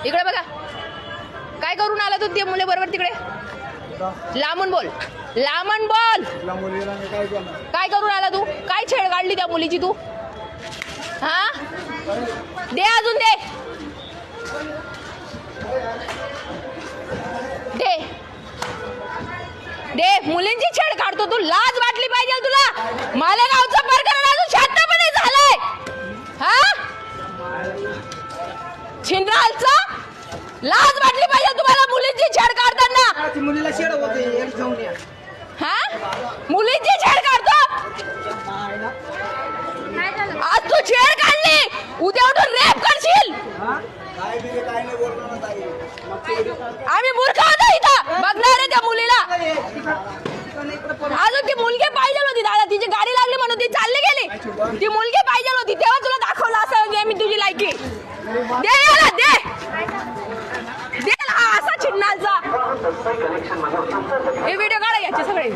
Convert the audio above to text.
इकडे बघा, काय करून आला तू ते मुले बरोबर तिकडे? लांबून बोल, लांबून बोल. काय करून आला तू? काय छेड काढली त्या मुलीची तू? हा, दे अजून दे दे दे. मुलींची छेड काढतो तू, लाज वाटली पाहिजे तुला. मालेगावचं प्रकरण अजून शांत पण नाही झालंय. हा, छिंद्रालचा लाज वाटली पाहिजे तुम्हाला मुलींची छेड काढताना. मुलीला शेड होते. हा, मुलींची छेड काढतो. आज तू छेड काढली, उद्या उठून रेप करशील. आम्ही मूर्ख होतो इथं बघणार आहे त्या मुलीला. अजून ती मुलगी पाहिजे होती दादा, तिची गाडी लागली म्हणून ती चालली गेली. ती मुलगी पाहिजे होती तेव्हा तुला दाखवलं असं मी तुझी लायकी. दे याला, दे दे असा चिन्हाचा. हे व्हिडिओ काढा याचे सगळे.